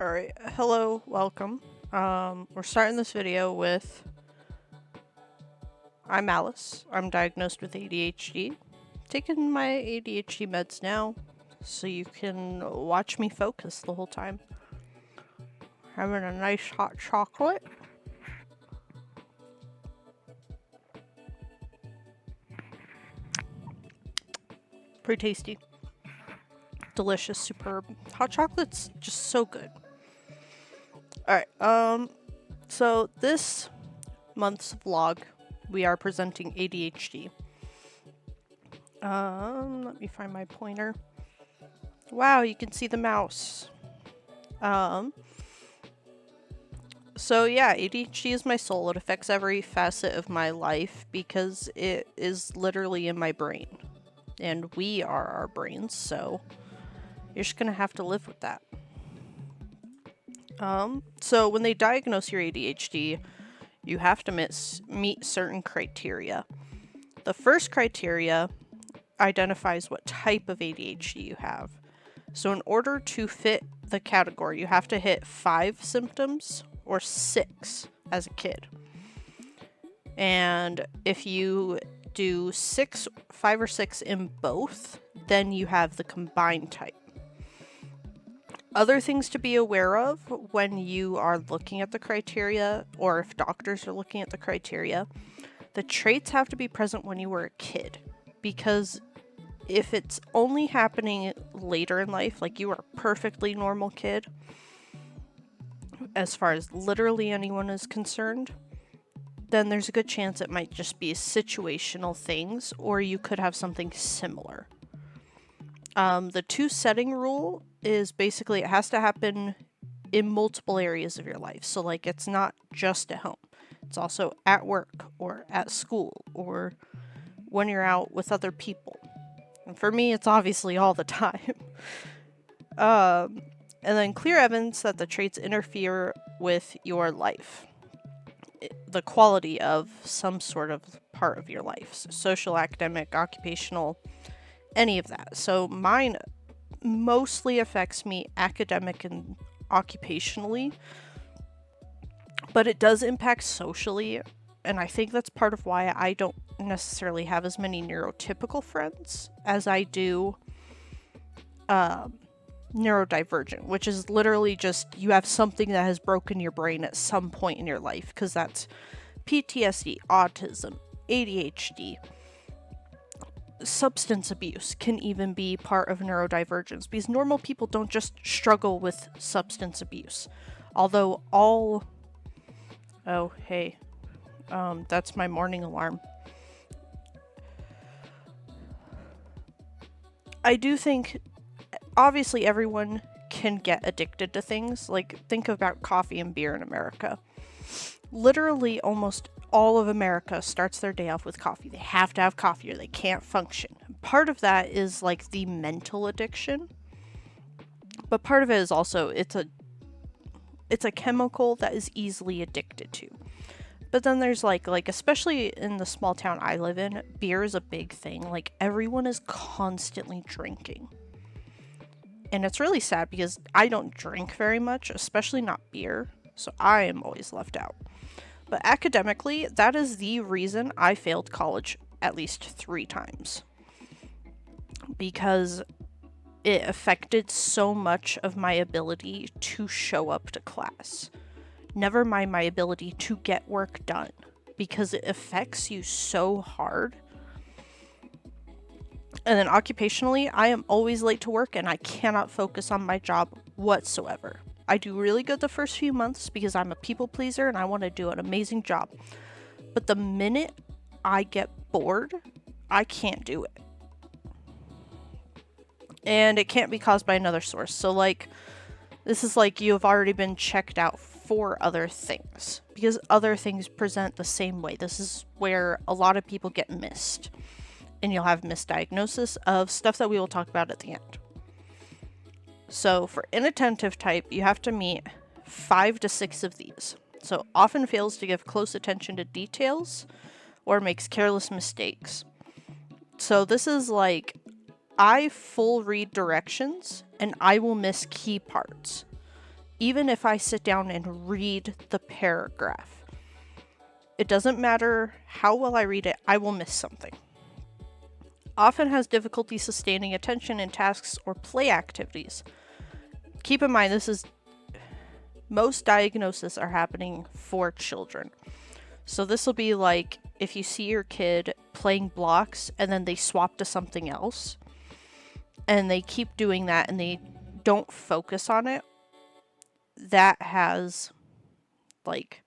Alright, hello, welcome. We're starting this video with I'm Alice. I'm diagnosed with ADHD. Taking my ADHD meds now, so you can watch me focus the whole time. Having a nice hot chocolate. Pretty tasty. Delicious, superb. Hot chocolate's just so good. Alright, so this month's vlog, we are presenting ADHD. Let me find my pointer. Wow, you can see the mouse. So yeah, ADHD is my soul. It affects every facet of my life because it is literally in my brain. And we are our brains, so you're just gonna have to live with that. So when they diagnose your ADHD, you have to meet certain criteria. The first criteria identifies what type of ADHD you have. So in order to fit the category, you have to hit 5 symptoms or 6 as a kid. And if you do 5 or 6 in both, then you have the combined type. Other things to be aware of when you are looking at the criteria, or if doctors are looking at the criteria, the traits have to be present when you were a kid. Because if it's only happening later in life, like you are a perfectly normal kid, as far as literally anyone is concerned, then there's a good chance it might just be situational things, or you could have something similar. The 2 setting rule is basically it has to happen in multiple areas of your life. So like it's not just at home. It's also at work or at school or when you're out with other people. And for me, it's obviously all the time. And then clear evidence that the traits interfere with your life. The quality of some sort of part of your life. So social, academic, occupational, any of that. So mine mostly affects me academic and occupationally, but it does impact socially, and I think that's part of why I don't necessarily have as many neurotypical friends as I do neurodivergent, which is literally just you have something that has broken your brain at some point in your life, because that's PTSD, autism, ADHD. Substance abuse can even be part of neurodivergence, because normal people don't just struggle with substance abuse. Although oh hey, that's my morning alarm. I do think obviously everyone can get addicted to things. Like think about coffee and beer in America. Literally almost all of America starts their day off with coffee. They have to have coffee or they can't function. Part of that is like the mental addiction, but part of it is also it's a chemical that is easily addicted to. But then there's like especially in the small town I live in, beer is a big thing. Like everyone is constantly drinking. And it's really sad because I don't drink very much, especially not beer, so I am always left out. But academically, that is the reason I failed college at least 3 times. Because it affected so much of my ability to show up to class. Never mind my ability to get work done. Because it affects you so hard. And then occupationally, I am always late to work and I cannot focus on my job whatsoever. I do really good the first few months because I'm a people pleaser and I want to do an amazing job. But the minute I get bored, I can't do it. And it can't be caused by another source. So like, this is like you have already been checked out for other things. Because other things present the same way. This is where a lot of people get missed. And you'll have misdiagnosis of stuff that we will talk about at the end. So for inattentive type, you have to meet 5 to 6 of these. So often fails to give close attention to details or makes careless mistakes. So this is like, I full read directions and I will miss key parts. even if I sit down and read the paragraph. It doesn't matter how well I read it, I will miss something. Often has difficulty sustaining attention in tasks or play activities. Keep in mind, most diagnoses are happening for children. So this will be like if you see your kid playing blocks and then they swap to something else and they keep doing that and they don't focus on it, that has, like,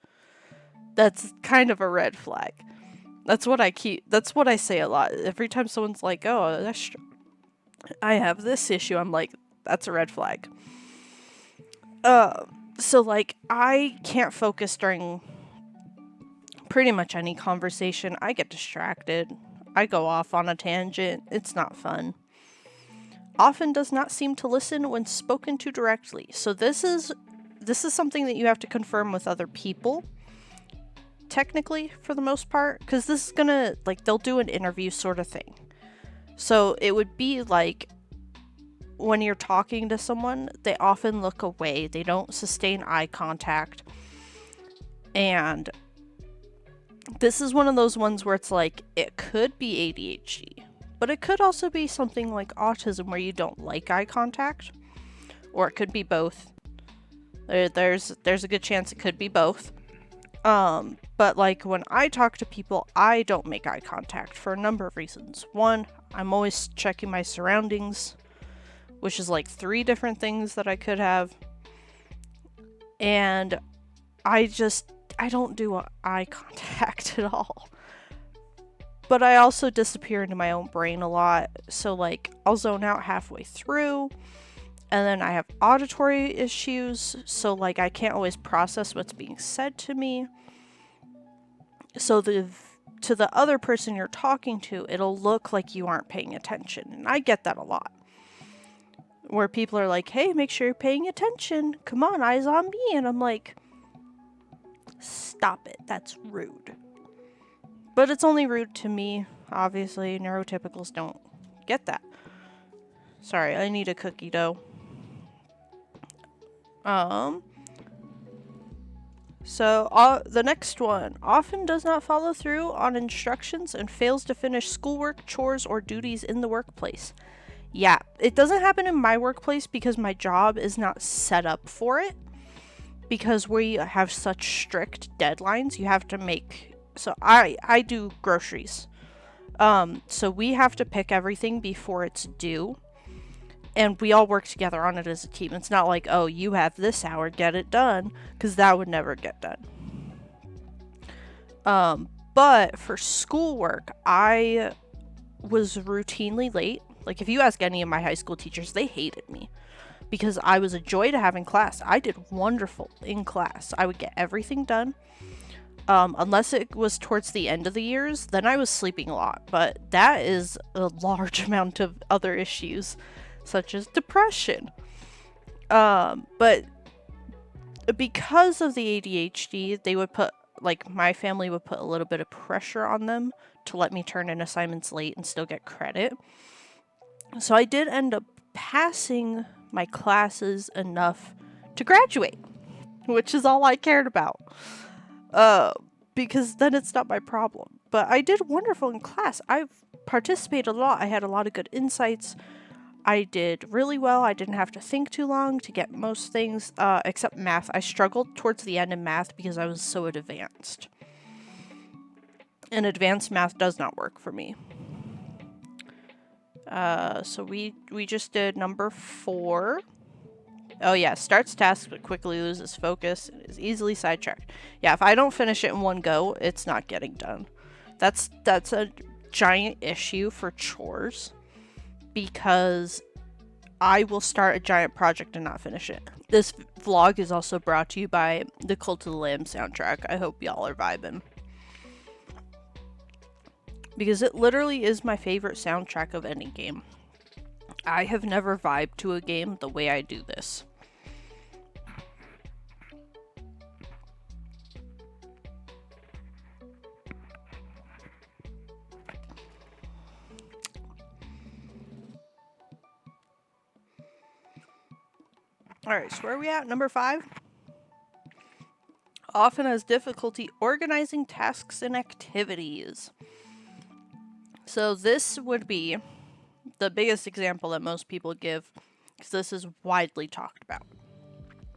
that's kind of a red flag. That's what I say a lot. Every time someone's like, oh, I have this issue, I'm like, that's a red flag. So like, I can't focus during pretty much any conversation. I get distracted. I go off on a tangent. It's not fun. Often does not seem to listen when spoken to directly. So this is something that you have to confirm with other people, technically, for the most part, because this is gonna, like, they'll do an interview sort of thing. So it would be like when you're talking to someone, they often look away. They don't sustain eye contact. And this is one of those ones where it's like, it could be ADHD, but it could also be something like autism where you don't like eye contact, or it could be both. There's a good chance it could be both. But like when I talk to people, I don't make eye contact for a number of reasons. One, I'm always checking my surroundings, which is like 3 different things that I could have. And I don't do eye contact at all. But I also disappear into my own brain a lot. So like, I'll zone out halfway through. And then I have auditory issues. So like, I can't always process what's being said to me. So to the other person you're talking to, it'll look like you aren't paying attention. And I get that a lot. Where people are like, hey, make sure you're paying attention. Come on, eyes on me. And I'm like, stop it. That's rude. But it's only rude to me. Obviously, neurotypicals don't get that. Sorry, I need a cookie dough. So the next one often does not follow through on instructions and fails to finish schoolwork, chores, or duties in the workplace. Yeah, it doesn't happen in my workplace because my job is not set up for it. Because we have such strict deadlines, you have to make... So I do groceries. So we have to pick everything before it's due. And we all work together on it as a team. It's not like, oh, you have this hour, get it done. Because that would never get done. But for schoolwork, I was routinely late. Like, if you ask any of my high school teachers, they hated me. Because I was a joy to have in class. I did wonderful in class. I would get everything done. Unless it was towards the end of the years, then I was sleeping a lot. But that is a large amount of other issues, such as depression. But because of the ADHD, they would put, like, my family would put a little bit of pressure on them to let me turn in assignments late and still get credit. So I did end up passing my classes enough to graduate, which is all I cared about. Because then it's not my problem. But I did wonderful in class. I participated a lot. I had a lot of good insights. I did really well. I didn't have to think too long to get most things, except math. I struggled towards the end in math because I was so advanced. And advanced math does not work for me. So we just did number 4. Oh yeah, starts tasks but quickly loses focus and is easily sidetracked. Yeah, if I don't finish it in one go, it's not getting done. That's a giant issue for chores because I will start a giant project and not finish it. This vlog is also brought to you by the Cult of the Lamb soundtrack. I hope y'all are vibing. Because it literally is my favorite soundtrack of any game. I have never vibed to a game the way I do this. Alright, so where are we at? Number 5. Often has difficulty organizing tasks and activities. So this would be the biggest example that most people give, because this is widely talked about.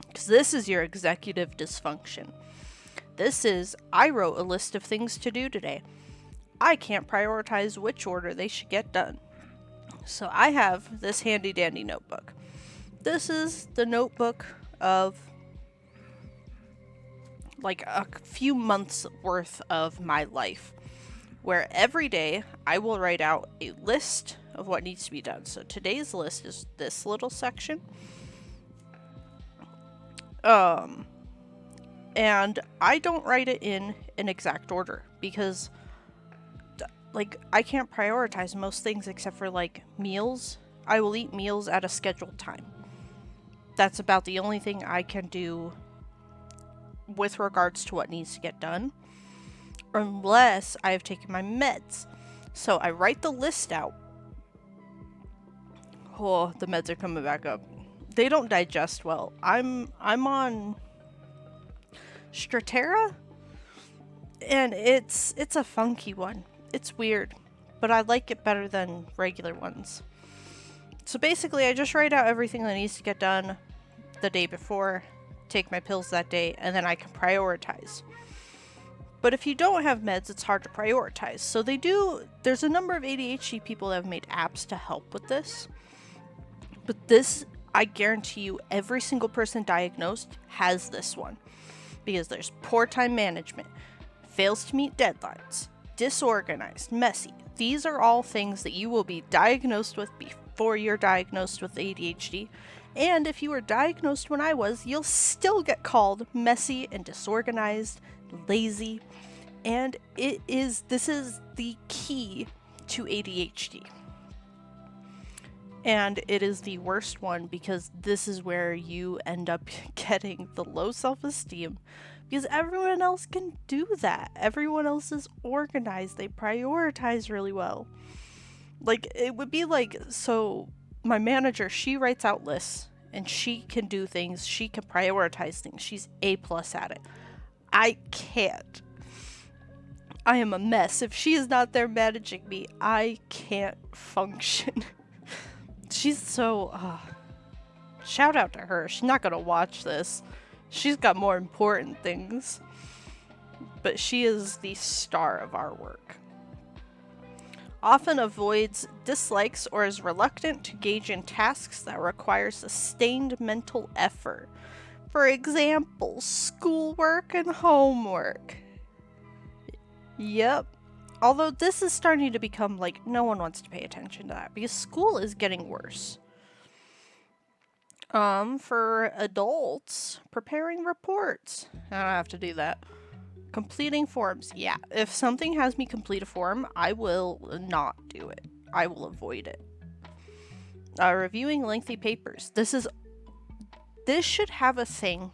Because this is your executive dysfunction. This is, I wrote a list of things to do today. I can't prioritize which order they should get done. So I have this handy dandy notebook. This is the notebook of like a few months worth of my life, where every day I will write out a list of what needs to be done. So today's list is this little section. And I don't write it in an exact order because like I can't prioritize most things except for like meals. I will eat meals at a scheduled time. That's about the only thing I can do with regards to what needs to get done, unless I have taken my meds. So I write the list out. Oh, the meds are coming back up. They don't digest well. I'm on Stratera, and it's a funky one. It's weird, but I like it better than regular ones. So basically, I just write out everything that needs to get done the day before, take my pills that day, and then I can prioritize. But if you don't have meds, it's hard to prioritize. So there's a number of ADHD people that have made apps to help with this. But this, I guarantee you, every single person diagnosed has this one. Because there's poor time management, fails to meet deadlines, disorganized, messy. These are all things that you will be diagnosed with before you're diagnosed with ADHD. And if you were diagnosed when I was, you'll still get called messy and disorganized, lazy. And this is the key to ADHD. And it is the worst one because this is where you end up getting the low self-esteem, because everyone else can do that. Everyone else is organized. They prioritize really well. Like, it would be like, so my manager, she writes out lists and she can do things. She can prioritize things. She's A+ at it. I can't. I am a mess. If she is not there managing me, I can't function. She's so, shout out to her. She's not gonna watch this. She's got more important things. But she is the star of our work. Often avoids, dislikes, or is reluctant to engage in tasks that require sustained mental effort. For example, schoolwork and homework. Yep. Although this is starting to become like, no one wants to pay attention to that because school is getting worse. For adults, preparing reports. I don't have to do that. Completing forms. Yeah, if something has me complete a form, I will not do it. I will avoid it. Reviewing lengthy papers. This should have a thing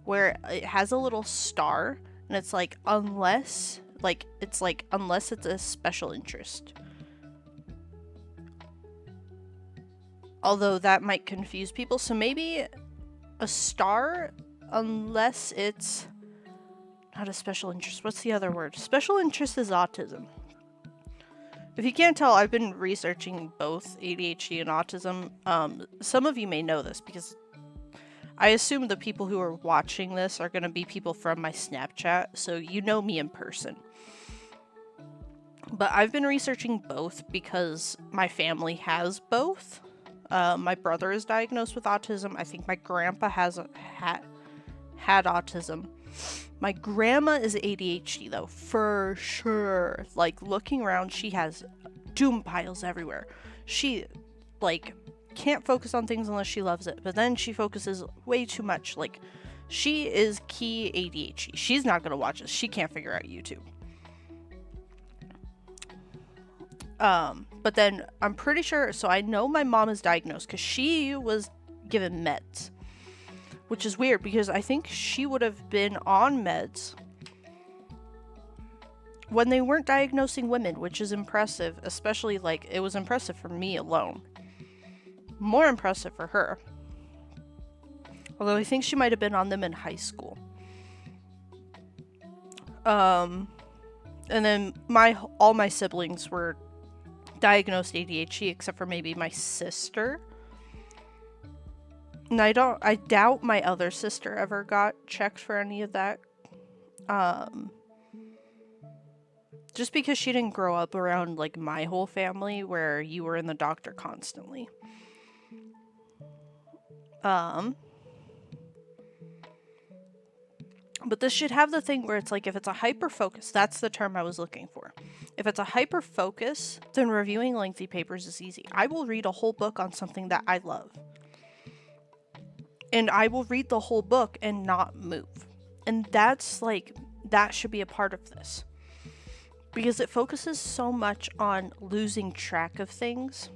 where it has a little star and it's like, unless it's a special interest. Although that might confuse people, so maybe a star unless it's not a special interest. What's the other word? Special interest is autism. If you can't tell, I've been researching both ADHD and autism. Some of you may know this because I assume the people who are watching this are going to be people from my Snapchat, so you know me in person. But I've been researching both because my family has both. My brother is diagnosed with autism. I think my grandpa had autism. My grandma is ADHD though, for sure. Like, looking around, she has doom piles everywhere. She, like, can't focus on things unless she loves it, but then she focuses way too much. Like, she is key ADHD. She's not gonna watch this. She can't figure out YouTube. But then I'm pretty sure, so I know my mom is diagnosed because she was given meds, which is weird because I think she would have been on meds when they weren't diagnosing women, which is impressive, especially, like, it was impressive for me alone. More impressive for her. Although I think she might have been on them in high school. And then all my siblings were diagnosed ADHD except for maybe my sister. And I doubt my other sister ever got checked for any of that. Just because she didn't grow up around like my whole family where you were in the doctor constantly. But this should have the thing where it's like, if it's a hyper focus, that's the term I was looking for. If it's a hyper focus, then reviewing lengthy papers is easy. I will read a whole book on something that I love. And I will read the whole book and not move. And that's like, that should be a part of this. Because it focuses so much on losing track of things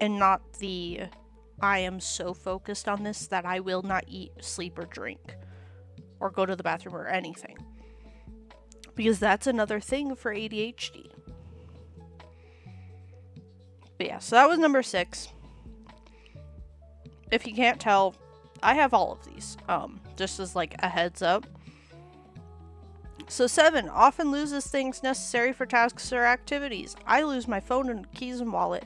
and not the, I am so focused on this that I will not eat, sleep, or drink. Or go to the bathroom or anything. Because that's another thing for ADHD. But yeah, so that was number 6. If you can't tell, I have all of these. Just as like a heads up. So 7, often loses things necessary for tasks or activities. I lose my phone and keys and wallet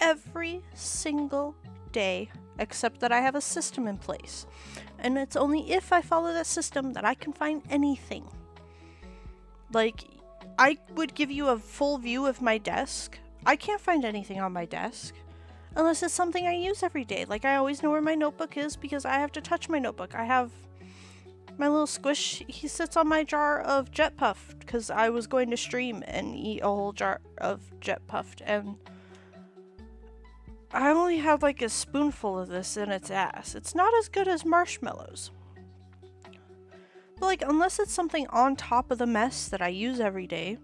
every single day, except that I have a system in place. And it's only if I follow that system that I can find anything. Like, I would give you a full view of my desk. I can't find anything on my desk unless it's something I use every day. Like, I always know where my notebook is because I have to touch my notebook. I have my little squish. He sits on my jar of Jet Puffed because I was going to stream and eat a whole jar of Jet Puffed. And I only had like a spoonful of this in its ass. It's not as good as marshmallows. But like, unless it's something on top of the mess that I use every day,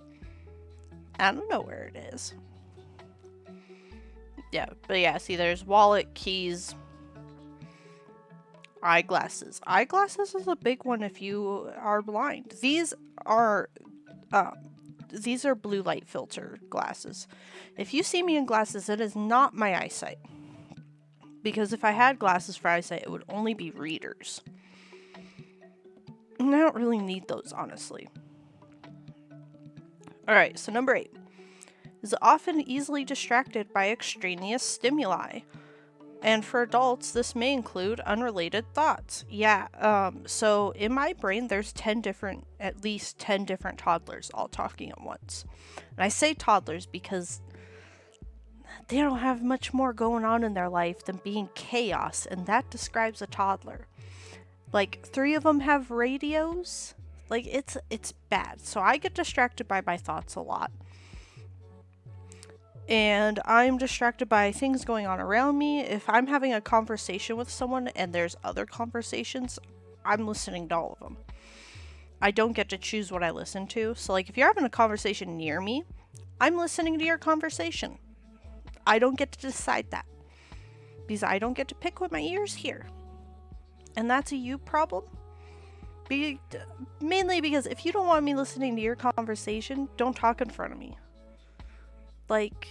I don't know where it is. Yeah, but yeah, see, there's wallet, keys, eyeglasses. Eyeglasses is a big one if you are blind. These are blue light filter glasses. If you see me in glasses, it is not my eyesight. Because if I had glasses for eyesight, it would only be readers. And I don't really need those, honestly. Alright, so number 8. Is often easily distracted by extraneous stimuli. And for adults, this may include unrelated thoughts. Yeah, so in my brain, there's at least 10 different toddlers all talking at once. And I say toddlers because they don't have much more going on in their life than being chaos, and that describes a toddler. Like, 3 of them have radios. Like, it's bad. So I get distracted by my thoughts a lot. And I'm distracted by things going on around me. If I'm having a conversation with someone and there's other conversations, I'm listening to all of them. I don't get to choose what I listen to. So, like, if you're having a conversation near me, I'm listening to your conversation. I don't get to decide that. Because I don't get to pick what my ears hear. And that's a you problem. Mainly because if you don't want me listening to your conversation, don't talk in front of me. Like,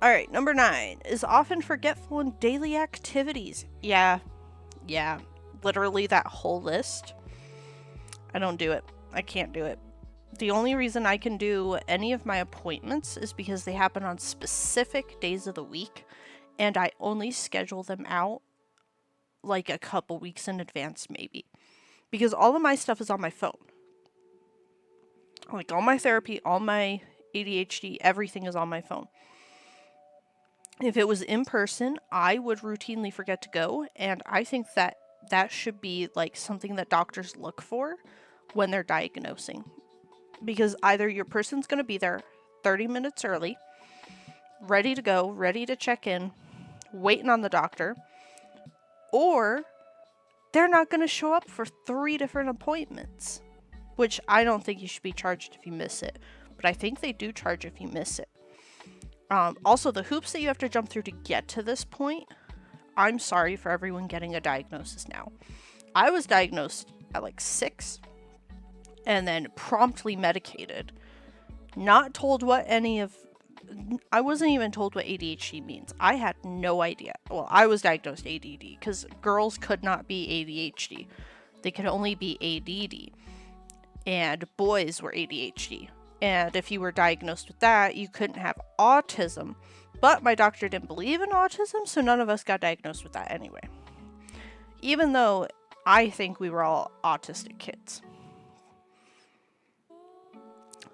alright, number 9 is often forgetful in daily activities. Yeah, literally that whole list. I don't do it. I can't do it. The only reason I can do any of my appointments is because they happen on specific days of the week, and I only schedule them out like a couple weeks in advance, maybe. Because all of my stuff is on my phone. Like, all my therapy, all my ADHD, everything is on my phone. If it was in person, I would routinely forget to go, and I think that should be, like, something that doctors look for when they're diagnosing. Because either your person's going to be there 30 minutes early, ready to go, ready to check in, waiting on the doctor, or they're not going to show up for 3 different appointments. Which I don't think you should be charged if you miss it. But I think they do charge if you miss it. Also, the hoops that you have to jump through to get to this point, I'm sorry for everyone getting a diagnosis now. I was diagnosed at like 6 and then promptly medicated. Not told what any of I wasn't even told what ADHD means. I had no idea. Well, I was diagnosed ADD because girls could not be ADHD. They could only be ADD. And boys were ADHD. And if you were diagnosed with that, you couldn't have autism. But my doctor didn't believe in autism, so none of us got diagnosed with that anyway. Even though I think we were all autistic kids.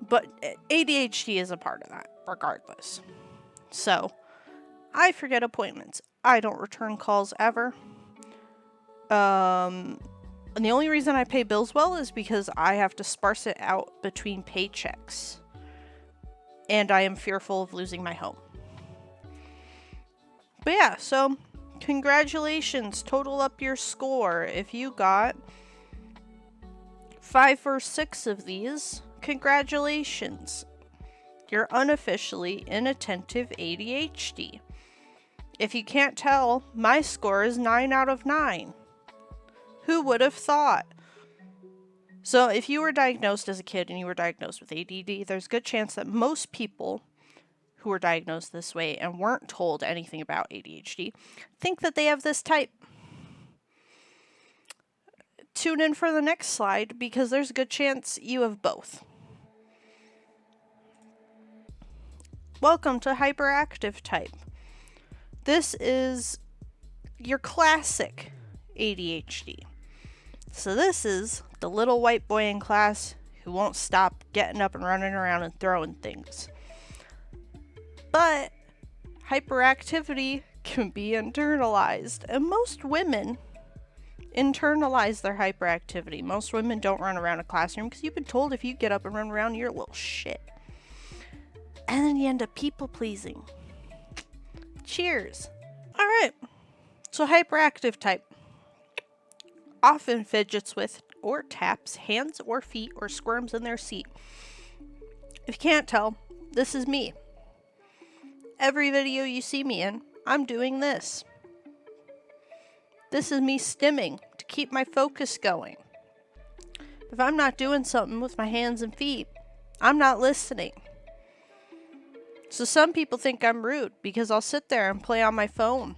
But ADHD is a part of that, regardless. So, I forget appointments. I don't return calls ever. And the only reason I pay bills well is because I have to sparse it out between paychecks. And I am fearful of losing my home. But yeah, so congratulations. Total up your score. If you got 5 or 6 of these, congratulations. You're unofficially inattentive ADHD. If you can't tell, my score is 9 out of 9. Who would have thought? So if you were diagnosed as a kid and you were diagnosed with ADD, there's a good chance that most people who were diagnosed this way and weren't told anything about ADHD think that they have this type. Tune in for the next slide because there's a good chance you have both. Welcome to hyperactive type. This is your classic ADHD. So this is the little white boy in class who won't stop getting up and running around and throwing things. But hyperactivity can be internalized, and most women internalize their hyperactivity. Most women don't run around a classroom because you've been told if you get up and run around, you're a little shit. And then you end up people pleasing. Cheers. Alright, so hyperactive type often fidgets with or taps hands or feet or squirms in their seat. If you can't tell, this is me. Every video you see me in, I'm doing this. This is me stimming to keep my focus going. If I'm not doing something with my hands and feet, I'm not listening. So some people think I'm rude because I'll sit there and play on my phone.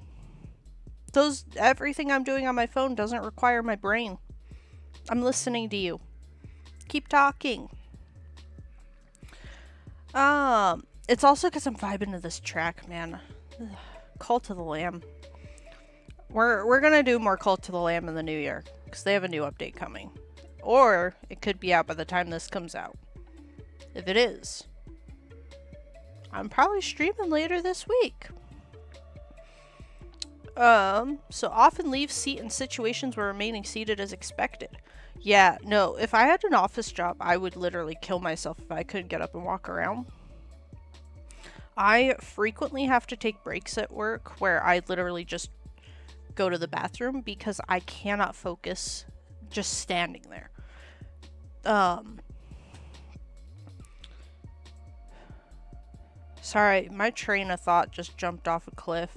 Everything I'm doing on my phone doesn't require my brain. I'm listening to you. Keep talking. It's also because I'm vibing to this track, man. Cult of the Lamb. We're gonna do more Cult of the Lamb in the new year because they have a new update coming, or it could be out by the time this comes out. If it is, I'm probably streaming later this week. So often leave seat in situations where remaining seated is expected. Yeah, no, if I had an office job, I would literally kill myself if I couldn't get up and walk around. I frequently have to take breaks at work where I literally just go to the bathroom because I cannot focus just standing there. Sorry, my train of thought just jumped off a cliff.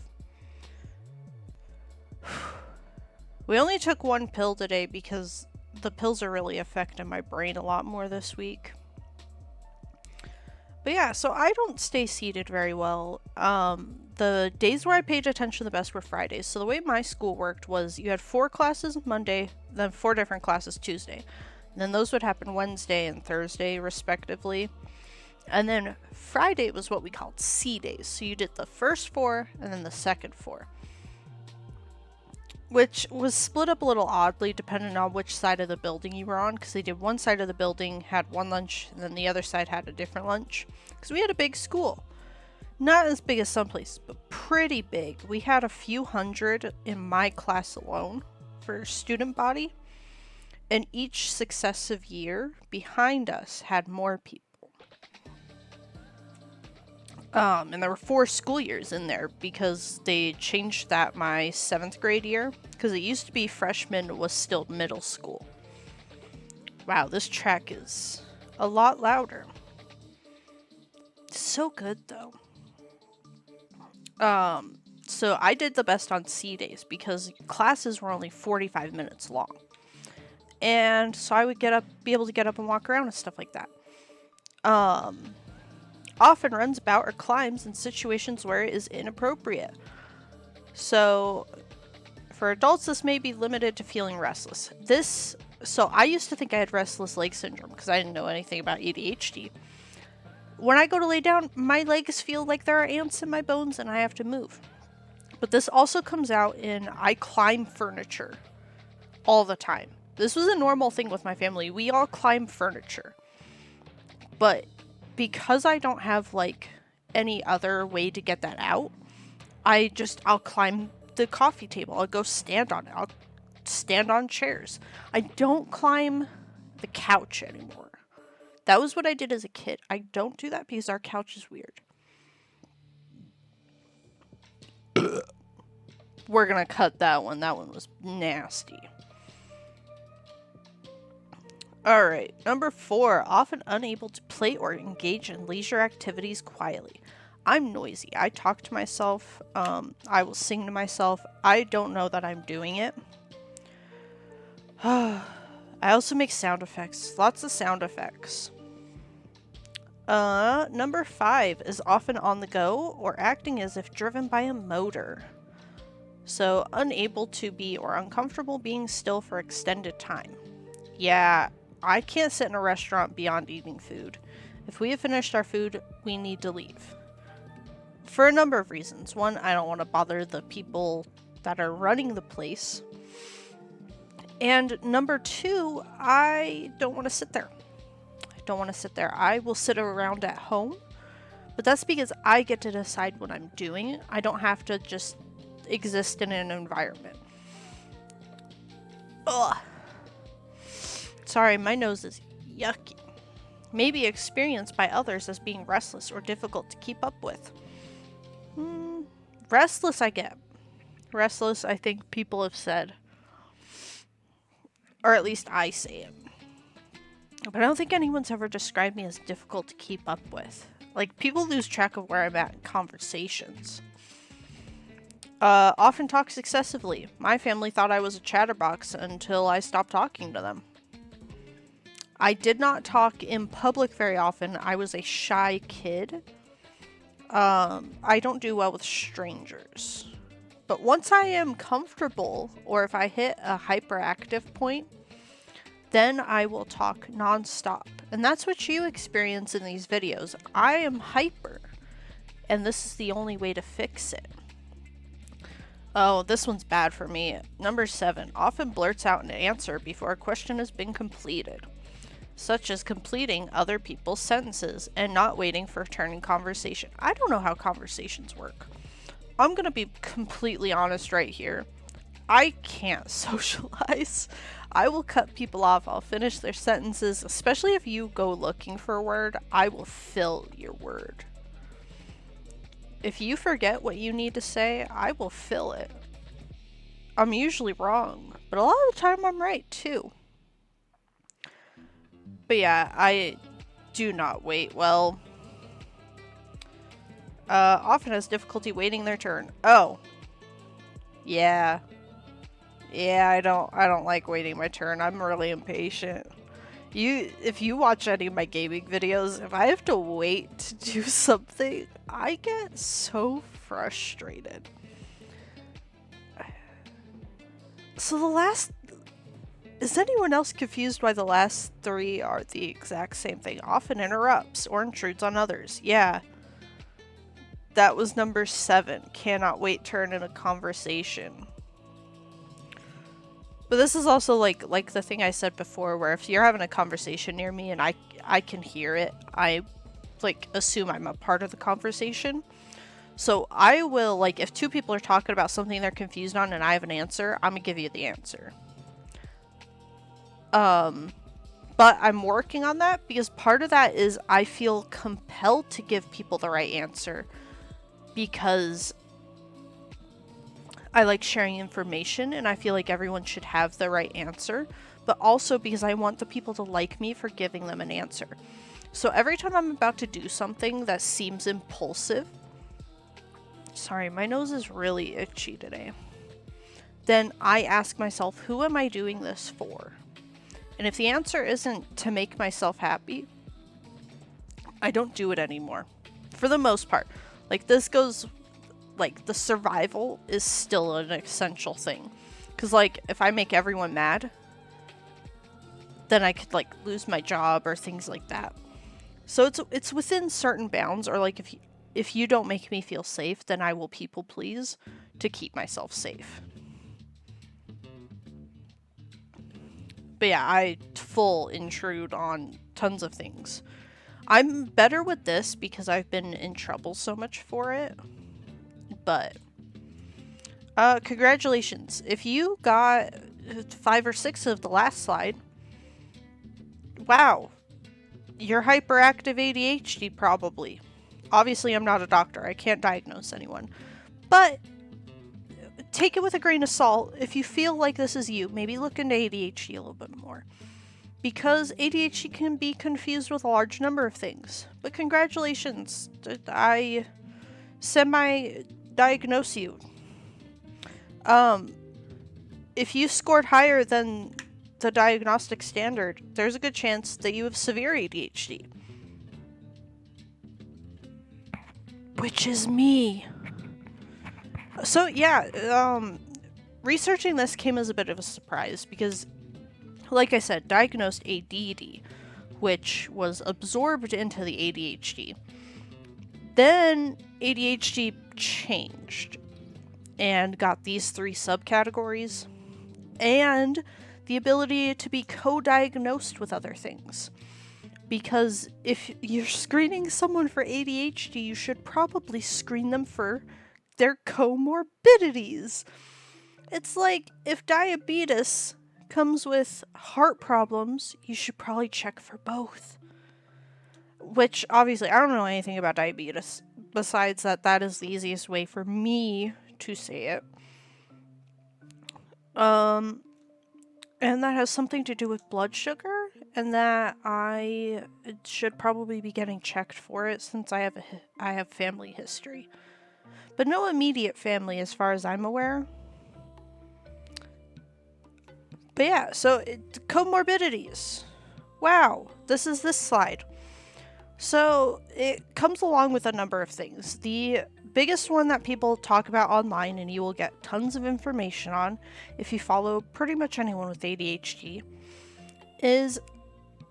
We only took one pill today because the pills are really affecting my brain a lot more this week. But yeah, so I don't stay seated very well. The days where I paid attention the best were Fridays. So the way my school worked was you had 4 classes Monday, then 4 different classes Tuesday. And then those would happen Wednesday and Thursday, respectively. And then Friday was what we called C days. So you did the first 4 and then the second 4. Which was split up a little oddly depending on which side of the building you were on, because they did one side of the building had one lunch and then the other side had a different lunch, because we had a big school. Not as big as some places, but pretty big. We had a few hundred in my class alone for student body, and each successive year behind us had more people. And there were 4 school years in there because they changed that my 7th grade year, because it used to be freshman was still middle school. Wow, this track is a lot louder. So good though. So I did the best on C days because classes were only 45 minutes long. And so I would be able to get up and walk around and stuff like that. Often runs about or climbs in situations where it is inappropriate. So for adults, this may be limited to feeling restless. So I used to think I had restless leg syndrome because I didn't know anything about ADHD. When I go to lay down, my legs feel like there are ants in my bones and I have to move. But this also comes out in I climb furniture all the time. This was a normal thing with my family. We all climb furniture. But because I don't have like any other way to get that out, I'll climb the coffee table. I'll go stand on it. I'll stand on chairs. I don't climb the couch anymore. That was what I did as a kid. I don't do that because our couch is weird. We're gonna cut that one. That one was nasty. Alright, number 4. Often unable to play or engage in leisure activities quietly. I'm noisy. I talk to myself. I will sing to myself. I don't know that I'm doing it. I also make sound effects. Lots of sound effects. Number 5 is often on the go or acting as if driven by a motor. So, unable to be or uncomfortable being still for extended time. Yeah, I can't sit in a restaurant beyond eating food. If we have finished our food, we need to leave. For a number of reasons. One, I don't want to bother the people that are running the place. And number 2, I don't want to sit there. I will sit around at home, but that's because I get to decide what I'm doing. I don't have to just exist in an environment. Ugh. Sorry, my nose is yucky. Maybe experienced by others as being restless or difficult to keep up with. Restless, I get. Restless, I think people have said. Or at least I say it. But I don't think anyone's ever described me as difficult to keep up with. Like, people lose track of where I'm at in conversations. Often talks excessively. My family thought I was a chatterbox until I stopped talking to them. I did not talk in public very often. I was a shy kid. I don't do well with strangers. But once I am comfortable, or if I hit a hyperactive point, then I will talk nonstop. And that's what you experience in these videos. I am hyper. And this is the only way to fix it. Oh, this one's bad for me. Number 7. Often blurts out an answer before a question has been completed. Such as completing other people's sentences and not waiting for a turn in conversation. I don't know how conversations work. I'm gonna be completely honest right here. I can't socialize. I will cut people off. I'll finish their sentences, especially if you go looking for a word. I will fill your word. If you forget what you need to say, I will fill it. I'm usually wrong, but a lot of the time I'm right too. But yeah, I do not wait well. Often has difficulty waiting their turn. Oh. Yeah. Yeah, I don't like waiting my turn. I'm really impatient. If you watch any of my gaming videos, if I have to wait to do something, I get so frustrated. So is anyone else confused why the last 3 are the exact same thing? Often interrupts or intrudes on others. Yeah. That was number 7. Cannot wait turn in a conversation. But this is also like the thing I said before, where if you're having a conversation near me and I can hear it, I assume I'm a part of the conversation. So I will, if 2 people are talking about something they're confused on and I have an answer, I'm gonna give you the answer. But I'm working on that because part of that is I feel compelled to give people the right answer because I like sharing information and I feel like everyone should have the right answer, but also because I want the people to like me for giving them an answer. So every time I'm about to do something that seems impulsive, sorry, my nose is really itchy today, then I ask myself, who am I doing this for? And if the answer isn't to make myself happy, I don't do it anymore. for the most part. Like, this goes, like, the survival is still an essential thing. Because, like, if I make everyone mad, then I could, like, lose my job or things like that. So it's within certain bounds, or, like, if you don't make me feel safe, then I will people please to keep myself safe. But yeah, I full intrude on tons of things. I'm better with this because I've been in trouble so much for it. But congratulations. If you got 5 or 6 of the last slide, wow. You're hyperactive ADHD probably. Obviously, I'm not a doctor. I can't diagnose anyone. But take it with a grain of salt. If you feel like this is you, maybe look into ADHD a little bit more. Because ADHD can be confused with a large number of things. But congratulations. I semi-diagnose you. If you scored higher than the diagnostic standard, there's a good chance that you have severe ADHD. Which is me. So yeah, researching this came as a bit of a surprise because, like I said, diagnosed ADD, which was absorbed into the ADHD. Then ADHD changed and got these 3 subcategories and the ability to be co-diagnosed with other things. Because if you're screening someone for ADHD, you should probably screen them for their comorbidities. It's like if diabetes comes with heart problems, you should probably check for both. Which, obviously, I don't know anything about diabetes, besides that is the easiest way for me to say it. And that has something to do with blood sugar, and that I should probably be getting checked for it since I have family history. But no immediate family as far as I'm aware. But yeah, so comorbidities. Wow, this is this slide. So it comes along with a number of things. The biggest one that people talk about online, and you will get tons of information on if you follow pretty much anyone with ADHD, is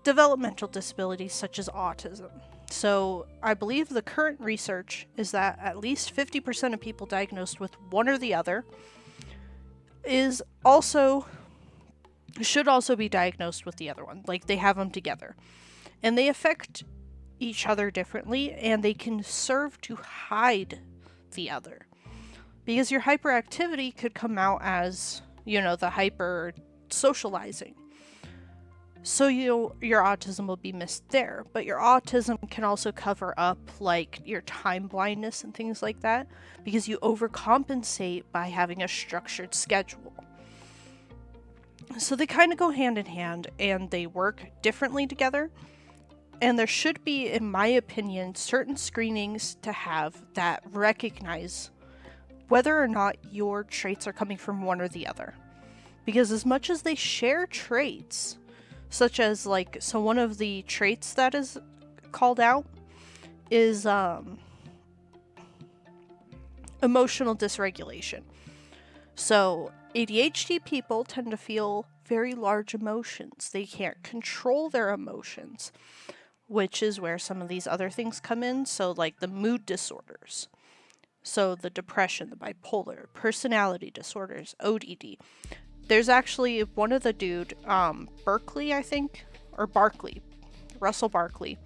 developmental disabilities such as autism. So I believe the current research is that at least 50% of people diagnosed with one or the other should also be diagnosed with the other one. Like, they have them together. And they affect each other differently, and they can serve to hide the other. Because your hyperactivity could come out as, the hyper socializing. So your autism will be missed there, but your autism can also cover up like your time blindness and things like that, because you overcompensate by having a structured schedule. So they kind of go hand in hand, and they work differently together. And there should be, in my opinion, certain screenings to have that recognize whether or not your traits are coming from one or the other. Because as much as they share traits, such as so one of the traits that is called out is emotional dysregulation. So ADHD people tend to feel very large emotions. They can't control their emotions, which is where some of these other things come in. So like the mood disorders, so the depression, the bipolar, personality disorders, ODD. There's actually one of the dude, Berkeley, I think, or Barkley, Russell Barkley.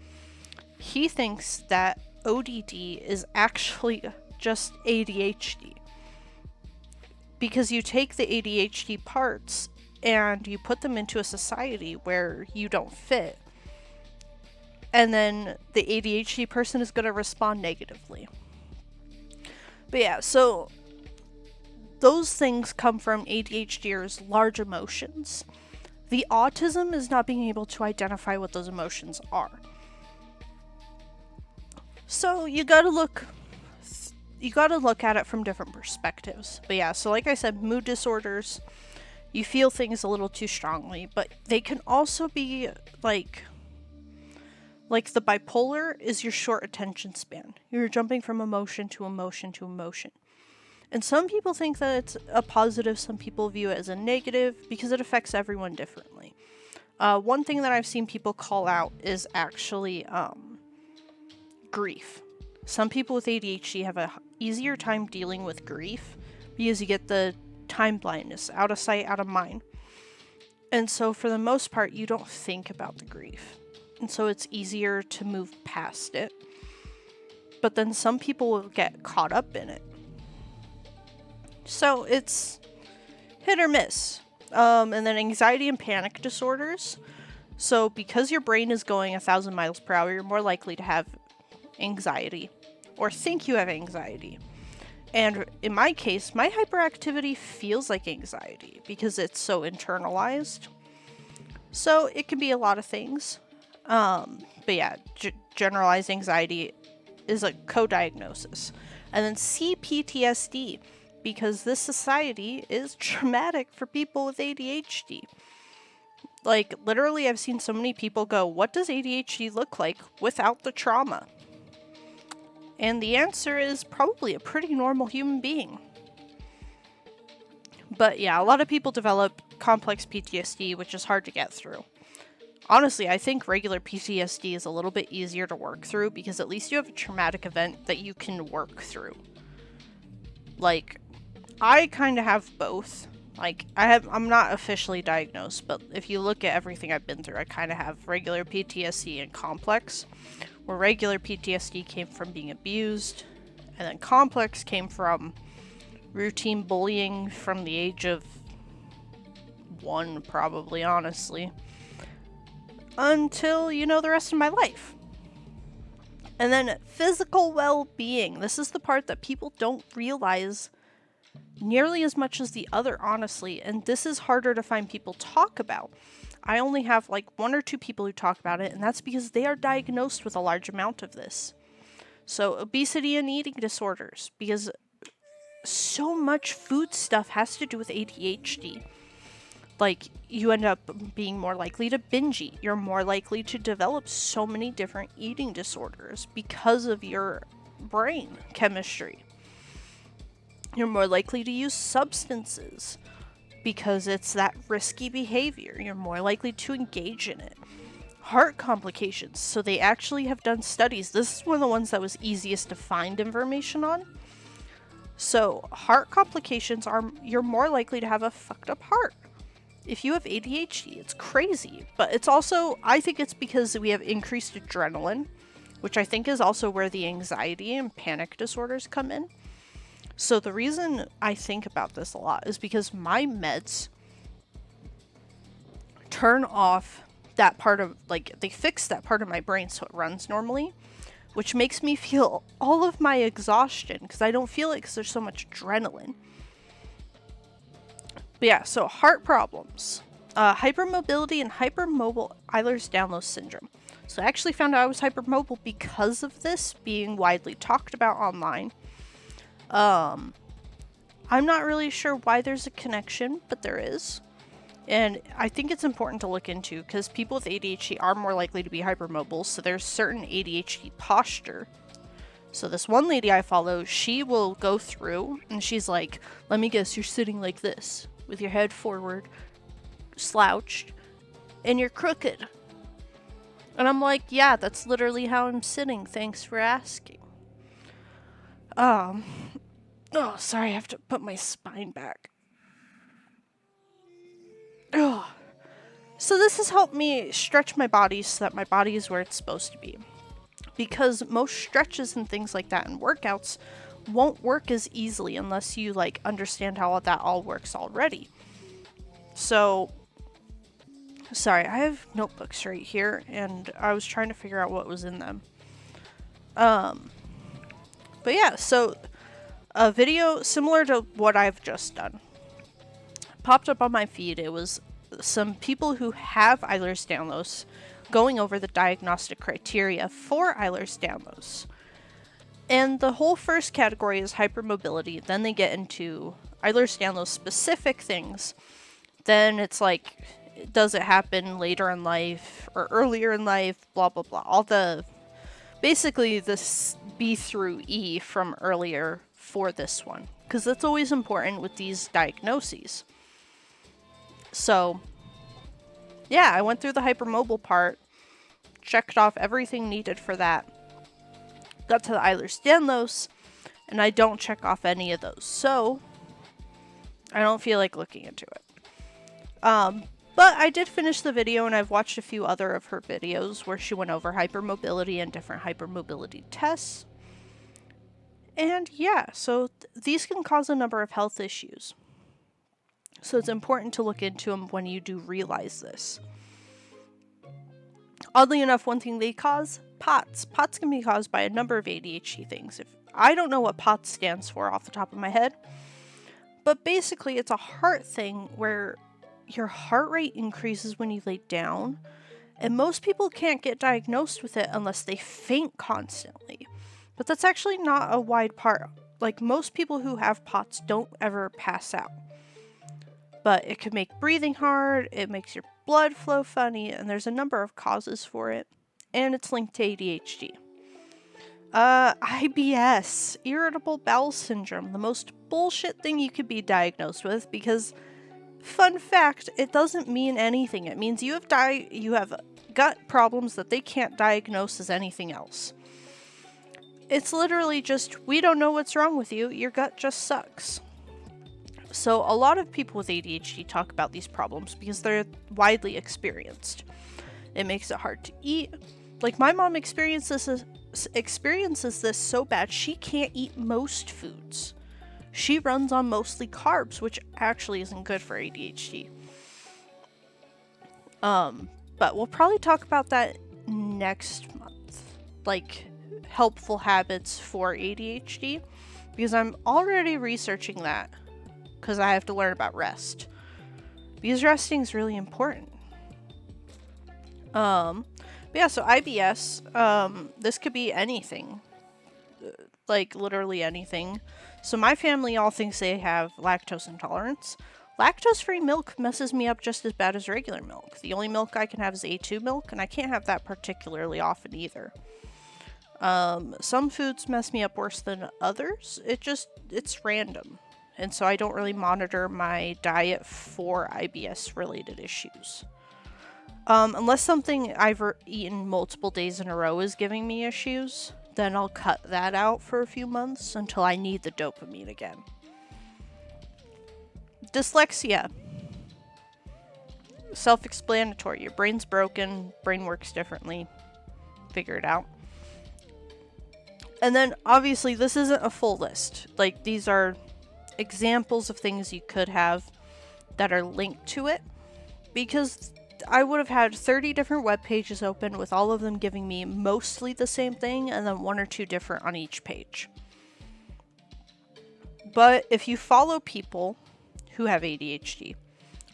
He thinks that ODD is actually just ADHD. Because you take the ADHD parts and you put them into a society where you don't fit. And then the ADHD person is going to respond negatively. But yeah, so those things come from ADHDers' large emotions. The autism is not being able to identify what those emotions are. So you gotta look at it from different perspectives. But yeah, so like I said, mood disorders, you feel things a little too strongly, but they can also be Like the bipolar is your short attention span. You're jumping from emotion to emotion to emotion. And some people think that it's a positive, some people view it as a negative because it affects everyone differently. One thing that I've seen people call out is actually grief. Some people with ADHD have a easier time dealing with grief because you get the time blindness, out of sight, out of mind. And so for the most part, you don't think about the grief. And so it's easier to move past it. But then some people will get caught up in it. So it's hit or miss. And then anxiety and panic disorders. So because your brain is going 1,000 miles per hour, you're more likely to have anxiety or think you have anxiety. And in my case, my hyperactivity feels like anxiety because it's so internalized. So it can be a lot of things. But yeah, generalized anxiety is a co-diagnosis. And then CPTSD, because this society is traumatic for people with ADHD. Like, literally, I've seen so many people go, what does ADHD look like without the trauma? And the answer is probably a pretty normal human being. But yeah, a lot of people develop complex PTSD, which is hard to get through. Honestly, I think regular PTSD is a little bit easier to work through because at least you have a traumatic event that you can work through. Like, I kind of have both. Like, I'm not officially diagnosed, but if you look at everything I've been through, I kind of have regular PTSD and complex, where regular PTSD came from being abused, and then complex came from routine bullying from the age of 1, probably, honestly, until, the rest of my life. And then physical well-being. This is the part that people don't realize nearly as much as the other, honestly, and this is harder to find people talk about. I only have like 1 or 2 people who talk about it, and that's because they are diagnosed with a large amount of this. So obesity and eating disorders, because so much food stuff has to do with ADHD. Like, you end up being more likely to binge eat. You're more likely to develop so many different eating disorders because of your brain chemistry. You're more likely to use substances because it's that risky behavior. You're more likely to engage in it. Heart complications. So they actually have done studies. This is one of the ones that was easiest to find information on. So heart complications you're more likely to have a fucked up heart. If you have ADHD, it's crazy. But it's also, I think it's because we have increased adrenaline, which I think is also where the anxiety and panic disorders come in. So the reason I think about this a lot is because my meds turn off that part of, they fix that part of my brain so it runs normally, which makes me feel all of my exhaustion because I don't feel it because there's so much adrenaline. But yeah, so heart problems, hypermobility and hypermobile Ehlers-Danlos syndrome. So I actually found out I was hypermobile because of this being widely talked about online. I'm not really sure why there's a connection, but there is. And I think it's important to look into because people with ADHD are more likely to be hypermobile, so there's certain ADHD posture. So this one lady I follow, she will go through and she's like, let me guess, you're sitting like this with your head forward, slouched, and you're crooked. And I'm like, yeah, that's literally how I'm sitting. Thanks for asking. Oh, sorry, I have to put my spine back. Oh. So this has helped me stretch my body so that my body is where it's supposed to be. Because most stretches and things like that and workouts won't work as easily unless you understand how that all works already. So, sorry, I have notebooks right here and I was trying to figure out what was in them. But yeah, so a video similar to what I've just done popped up on my feed. It was some people who have Ehlers-Danlos going over the diagnostic criteria for Ehlers-Danlos. And the whole first category is hypermobility. Then they get into Ehlers-Danlos specific things. Then it's does it happen later in life or earlier in life, blah, blah, blah. All the, basically this B through E from earlier for this one, because that's always important with these diagnoses. So, yeah, I went through the hypermobile part, checked off everything needed for that, got to the Ehlers-Danlos, and I don't check off any of those. So, I don't feel like looking into it. But I did finish the video, and I've watched a few other of her videos where she went over hypermobility and different hypermobility tests. And yeah, so these can cause a number of health issues. So it's important to look into them when you do realize this. Oddly enough, one thing they cause, POTS. POTS can be caused by a number of ADHD things. If I don't know what POTS stands for off the top of my head, but basically it's a heart thing where your heart rate increases when you lay down, and most people can't get diagnosed with it unless they faint constantly. But that's actually not a wide part. Like, most people who have POTS don't ever pass out. But it can make breathing hard, it makes your blood flow funny, and there's a number of causes for it. And it's linked to ADHD. IBS, irritable bowel syndrome, the most bullshit thing you could be diagnosed with, because fun fact, it doesn't mean anything. It means you have gut problems that they can't diagnose as anything else. It's literally just, we don't know what's wrong with you, your gut just sucks. So a lot of people with ADHD talk about these problems because they're widely experienced. It makes it hard to eat. Like, my mom experiences this so bad, she can't eat most foods. She runs on mostly carbs, which actually isn't good for ADHD. But we'll probably talk about that next month. Like, helpful habits for ADHD. Because I'm already researching that. Because I have to learn about rest. Because resting is really important. But yeah, so IBS, this could be anything. Like, literally anything. So my family all thinks they have lactose intolerance. Lactose-free milk messes me up just as bad as regular milk. The only milk I can have is A2 milk, and I can't have that particularly often either. Some foods mess me up worse than others. It's random. And so I don't really monitor my diet for IBS-related issues. Unless something I've eaten multiple days in a row is giving me issues, then I'll cut that out for a few months until I need the dopamine again. Dyslexia. Self-explanatory. Your brain's broken, brain works differently. Figure it out. And then, obviously, this isn't a full list. Like, these are examples of things you could have that are linked to it. Because I would have had 30 different web pages open with all of them giving me mostly the same thing and then one or two different on each page. But if you follow people who have ADHD,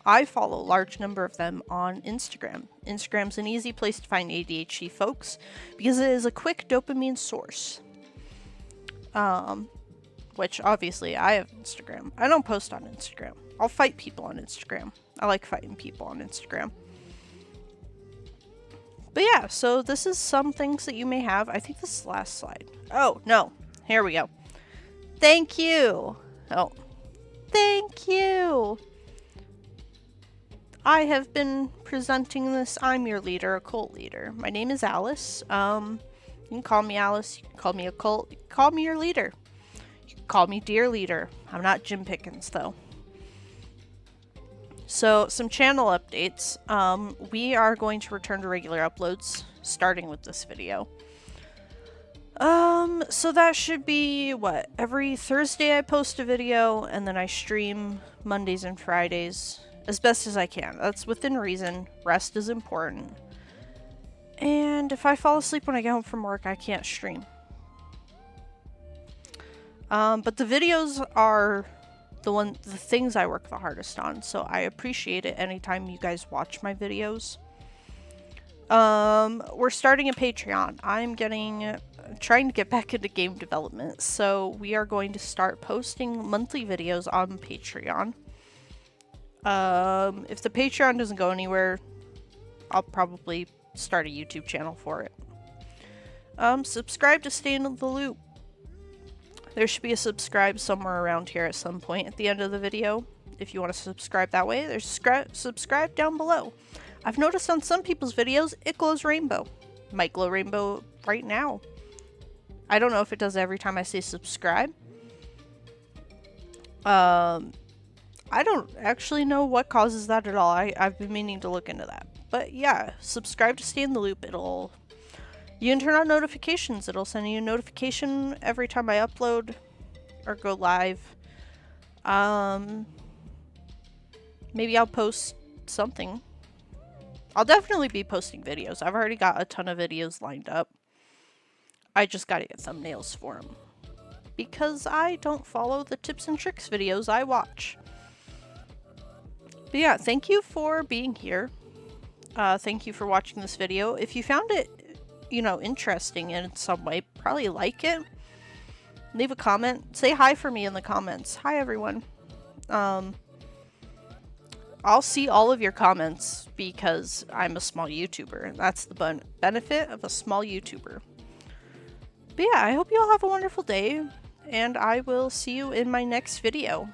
I follow a large number of them on Instagram. Instagram's an easy place to find ADHD folks because it is a quick dopamine source. Which obviously I have Instagram. I don't post on Instagram. I'll fight people on Instagram. I like fighting people on Instagram. But yeah, so this is some things that you may have. I think this is the last slide. Oh, no. Here we go. Thank you. Oh. Thank you. I have been presenting this I'm Your Leader, a cult leader. My name is Alice. You can call me Alice. You can call me a cult. You can call me your leader. You can call me Dear Leader. I'm not Jim Pickens, though. So, some channel updates. We are going to return to regular uploads, starting with this video. So that should be, what, every Thursday I post a video, and then I stream Mondays and Fridays, as best as I can. That's within reason. Rest is important. And if I fall asleep when I get home from work, I can't stream. But the videos are the things I work the hardest on, so I appreciate it anytime you guys watch my videos. We're starting a Patreon. I'm trying to get back into game development, so we are going to start posting monthly videos on Patreon. If the Patreon doesn't go anywhere, I'll probably start a YouTube channel for it. Subscribe to stay in the loop. There should be a subscribe somewhere around here at some point at the end of the video. If you want to subscribe that way, there's subscribe down below. I've noticed on some people's videos, it glows rainbow. Might glow rainbow right now. I don't know if it does every time I say subscribe. I don't actually know what causes that at all. I've been meaning to look into that. But yeah, subscribe to stay in the loop. You can turn on notifications. It'll send you a notification every time I upload or go live. Maybe I'll post something. I'll definitely be posting videos. I've already got a ton of videos lined up. I just gotta get thumbnails for them. Because I don't follow the tips and tricks videos I watch. But yeah, thank you for being here. Thank you for watching this video. If you found it, interesting in some way, probably like it. Leave a comment. Say hi for me in the comments. Hi, everyone. I'll see all of your comments because I'm a small YouTuber. That's the benefit of a small YouTuber. But yeah, I hope you all have a wonderful day, and I will see you in my next video.